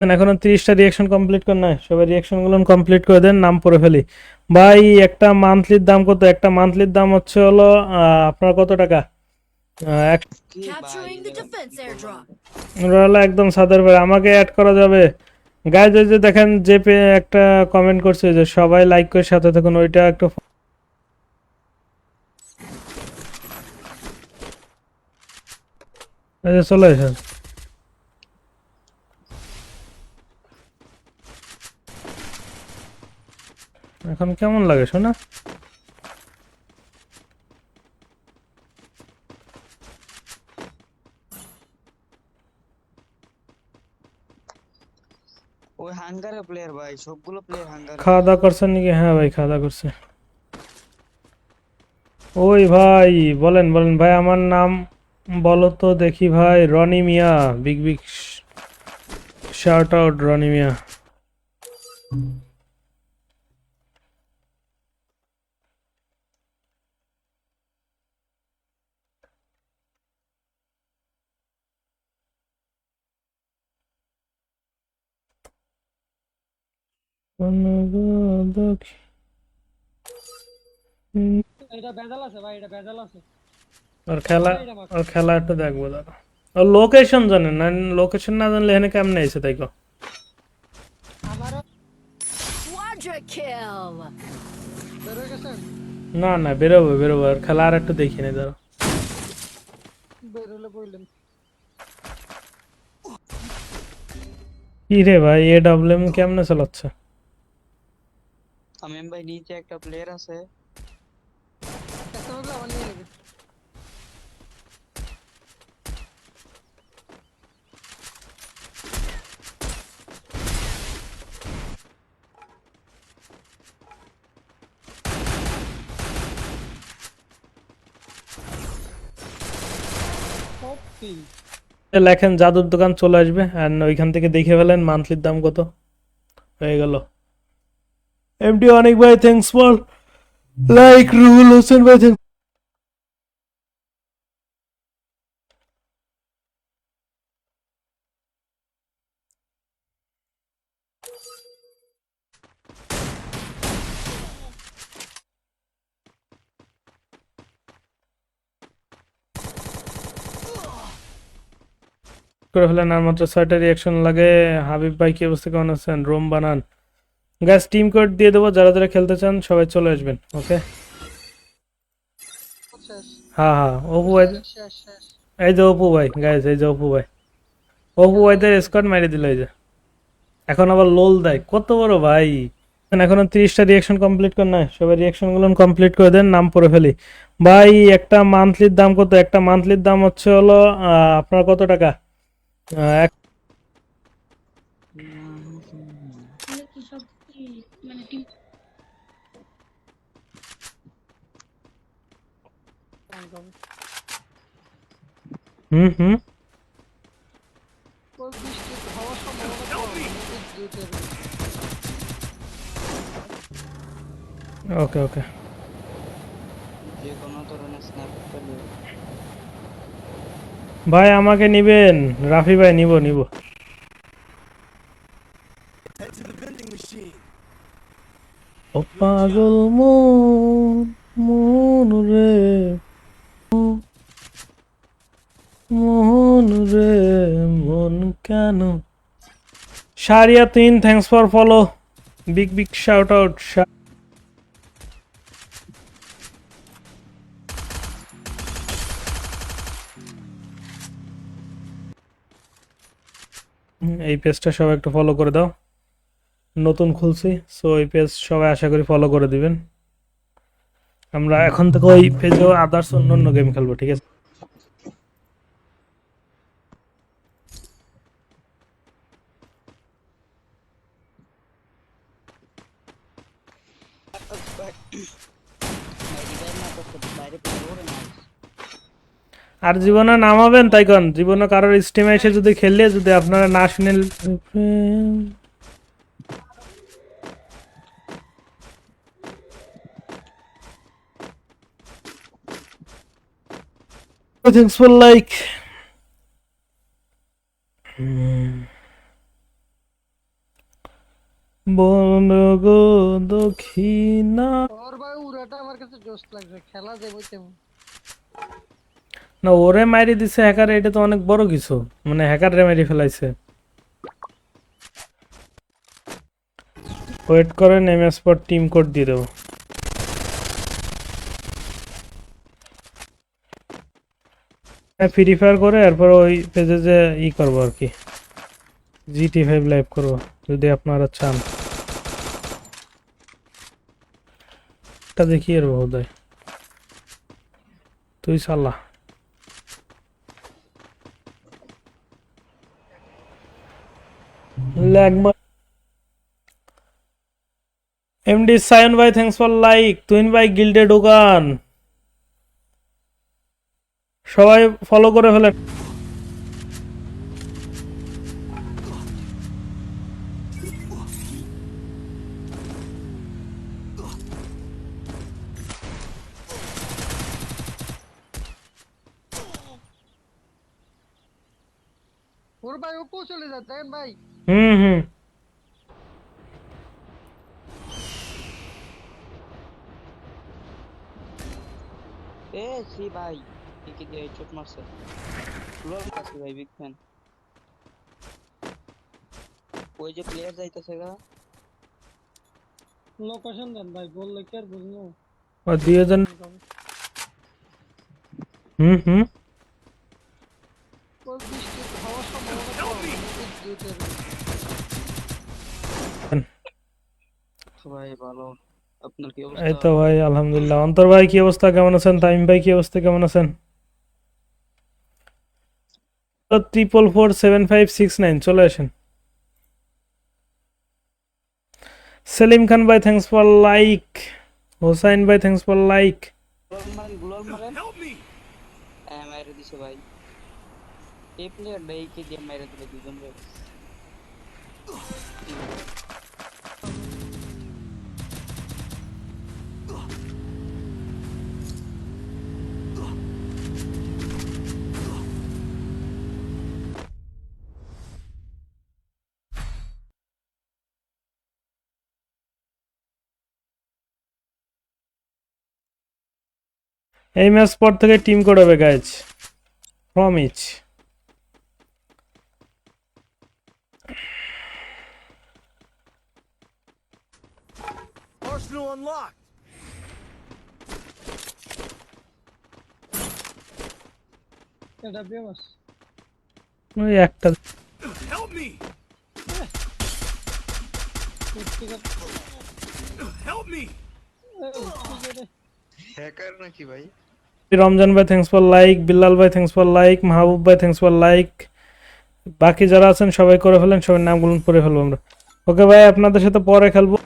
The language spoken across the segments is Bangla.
এখনো 30টা রিয়াকশন কমপ্লিট করেন নাই, সবাই রিয়াকশন গুলো কমপ্লিট করে দেন, নাম পড়ে ফেলি। ভাই একটা মান্থলির দাম কত? একটা মান্থলির দাম হচ্ছে হলো আপনার কত টাকা? কি ভাই কি করলাম? ওরা হলো একদম সাদার ভাই, আমাকে অ্যাড করা যাবে? গাইজ ওই যে দেখেন যে একটা কমেন্ট করছে যে সবাই লাইক করে সাথে থাকুন, ওইটা একটা এই যে চলে আসেন। এখন কেমন লাগে শোনা? ওই হাঙ্গারের প্লেয়ার ভাই, সবগুলো প্লেয়ার হাঙ্গারের। খাওয়া দাওয়া করছেন নাকি? হ্যাঁ ভাই, খাওয়া দাওয়া করছে। ওই ভাই বলেন বলেন ভাই, আমার নাম বলো তো দেখি ভাই। Rony Miah, big big shout out Rony Miah. এটা ভেজাল আছে ভাই, এটা ভেজাল আছে। ওর খেলা, আমার এটা মাত্র ওর খেলা একটু দেখবো দাঁড়া। ওর লোকেশন জানেন না? লোকেশন না জানলে এখানে কেমনে এসে তাই কো? আমারও Quadra kill! বের হয়ে গেছে। না না, বেরোবো বেরোবো, আর খেলা আর একটু দেখি নি দাঁড়া। বের হলে বললেন কি রে ভাই, এ ডাব্লিউএম কেমনে চালাচ্ছে? আমি ভাই নিচে একটা প্লেয়ার আছে। একটা হলে আমার নিয়ে নেবে। সত্যি লেখেন জাদুর দোকান চলে আসবে, আর ওইখান থেকে দেখে ফেলেন মান্থলির দাম কত হয়ে গেল। এমডি অনেক ভাই, thanks for like. Ruhul Hossain ভাই thanks করে ফেলেন, আর মাত্র 6টা রিয়াকশন লাগে। হাবিব ভাই কি অবস্থা, কেমন আছেন? রোম বানান গ্যাস, টিম কোড দিয়ে দেবো, যারা যারা খেলতে চান সবাই চলে আসবেন। ওকে, শেষ হ্যাঁ হ্যাঁ, অপু ভাই। শেষ শেষ শেষ। এই যে অপু ভাই, গাইজ এই যে অপু ভাই, অপু ভাইদের স্কোয়াড মেরে দিল এই যে। এখন আবার লোল দেয়, কত বড় ভাই। এখনো 30টা রিয়াকশন কমপ্লিট করেন নাই, সবাই রিয়াকশন গুলো কমপ্লিট করে দেন, নাম পড়ে ফেলি। ভাই একটা মান্থলির দাম কত? একটা মান্থলির দাম হচ্ছে হলো আপনার কত টাকা? হুম হুম, ওই বৃষ্টি হওয়ার সম্ভাবনা কম, নদীর দুইটা রয়েছে। ওকে ওকে। যে কোনো ধরনের স্ন্যাপ পেলে ভাই আমাকে নিবেন? রাফি ভাই, নিব নিব। ও পাগল মন, মন রে, মন রে, মন কেন? Shariya 3, thanks for follow, big big shout out. এই পেজটা সবাই একটু ফলো করে দাও, নতুন খুলছি, সো এই পেজ সবাই আশা করি ফলো করে দিবেন। আমরা এখন থেকে ওই পেজেও আদার্স অন্য অন্য গেম খেলবো, ঠিক আছে? ভাই রিভাইভ না করতে বাইরে প্লেয়ার ওরে না। আর জীবনে নামাবেন তাই কোন? জীবনে কারোর স্টিমে এসে যদি খেললে, যদি আপনারা না শুনেন, থ্যাঙ্কস ফর লাইক। বন গো দক্ষিণা। ওর ভাই উড়াটা আমার কাছে জোশ লাগছে, খেলা যাবে তেমন। না ওরে মারি দিছে হ্যাকার, এটা তো অনেক বড় কিছু, মানে হ্যাকার রে মারি ফেলাইছে। ওয়েট করেন, এমএস পর টিম কোড দিয়ে দেবো। ফ্রি ফায়ার করে এরপর ওই পেজে যে করবো আর কি, GT5 লাইভ করবো যদি আপনারা চান। এটা দেখি এর বোধহয় তুই সাল্লাহ লাগমা। এমডি সায়ন ভাই থ্যাঙ্কস ফর লাইক। তুইন ভাই গিল্ডে ঢোকান, সবাই ফলো করে ফেলেন। ওর ভাই ও চলে যায় দেখেন ভাই। হুম হুম। এ সি ভাই কি দিয়ে চোট মারছে। লোক আছে ভাই, বিগ ফ্যান। ওই যে প্লেয়ার যাইতেছে গা, লোকেশন দেন ভাই, বললে কি আর বুঝবো। আর 2000। হুম হুম। ওই বৃষ্টি হওয়ার সম্ভাবনা কম, এদিক দুইটার। ভাই ভালো। আপনার কি এই অবস্থা? তো ভাই আলহামদুলিল্লাহ। অন্তর ভাই কি অবস্থা, কেমন আছেন? তামিম ভাই কি অবস্থা, কেমন আছেন? 4447569 চলে আসেন। সেলিম খান ভাই থ্যাঙ্কস ফর লাইক। হোসাইন ভাই থ্যাঙ্কস ফর লাইক। গ্লোর মারেন। হ্যাঁ মাইরে দিছে ভাই। এই প্লেয়ার ভাই কি দিয়ে মাইরে দিল দুজন রে। এই ম্যাচ পর থেকে টিম কোড হবে guys, from each. Arsenal unlocked. এটা ফেমাস। ওই একটা Help me! Help me! Hacker নাকি ভাই? রমজান ভাই থ্যাঙ্কস ফর লাইক। বিল্লাল ভাই থ্যাঙ্কস ফর লাইক। মাহবুব ভাই থ্যাঙ্কস ফর লাইক। বাকি যারা আছেন সবাই করে ফেলেন, সবার নামগুলো পড়ে ফেলবো আমরা। ওকে ভাই, আপনাদের সাথে পরে খেলবো।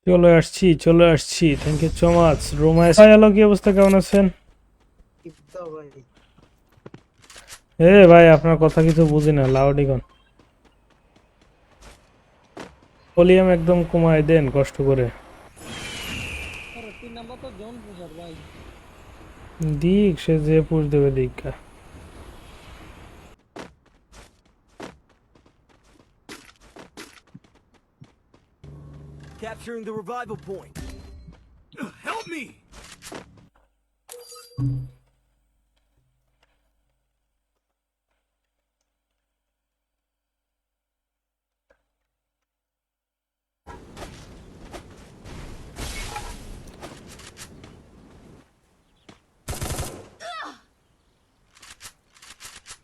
চলে আসছি চলে আসছি, থ্যাংক ইউ সো মাচ। রোমায় হ্যালো, কি অবস্থা, কেমন আছেন? ইফতা ভাই। ভাই আপনার কথা কিছু বুঝি না, লাউডি গান। ভলিউম একদম কমায় দেন কষ্ট করে। আরে 3 নাম্বার তো জন বুঝার ভাই। দিক সে যে পুষ দেবে দিক। Capturing the revival point. Help me!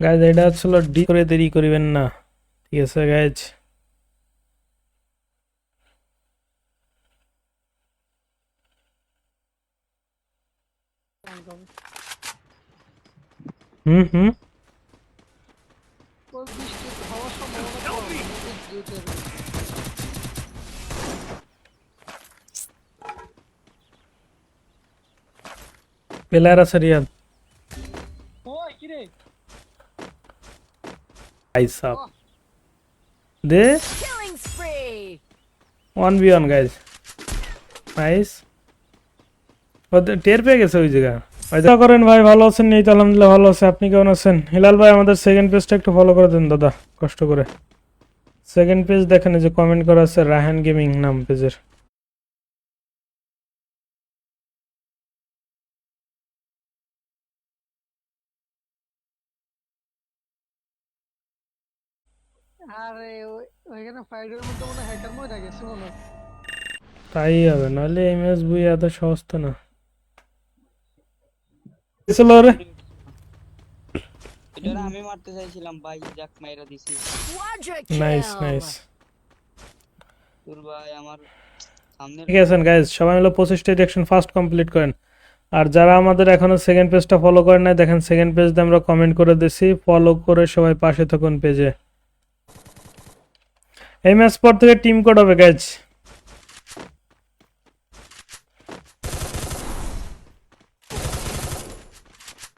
Guys এটা হচ্ছিল ডি করে দেরি করিবেন না, ঠিক আছে গাইজ? হুম হুম। ওই বৃষ্টি হওয়ার সম্ভাবনা কম, এদিক দুইটার। প্লেয়ার আছে রিয়াদ ওই কি রে? আইসাব দে Killing spree. 1v1 guys. Nice. ও টের পেয়ে গেছে ওই জায়গা। আচ্ছা করেন ভাই, ভালো আছেন? এই তো আলহামদুলিল্লাহ ভালো আছে। আপনি কেমন আছেন? হিলাল ভাই আমাদের সেকেন্ড পেজটা একটু ফলো করে দেন দাদা, কষ্ট করে। সেকেন্ড পেজ দেখেন, এই যে কমেন্ট করা আছে রাহান গেমিং নাম পেজের। আরে ওইখানে ফাইটের মধ্যে মনে হ্যাকার মধ্যে গেছে মনে হয়। তাই হবে, নাহলে এমএস বই এত সহজ তো না। চলো রে। এটা আমি মারতে চাইছিলাম ভাই, যাক মাইরা দিছি। Quadra nice kill. নাইস। তোর ভাই আমার সামনে ঠিক আছে গাইজ, সবাই মিলে 25টা রিঅ্যাকশন ফার্স্ট কমপ্লিট করেন। আর যারা আমাদের এখনো সেকেন্ড পেজটা ফলো করেন নাই, দেখেন সেকেন্ড পেজটা আমরা কমেন্ট করে দিছি, ফলো করে সবাই পাশে থাকুন পেজে। এই ম্যাচ পর থেকে টিম কোড হবে গাইজ।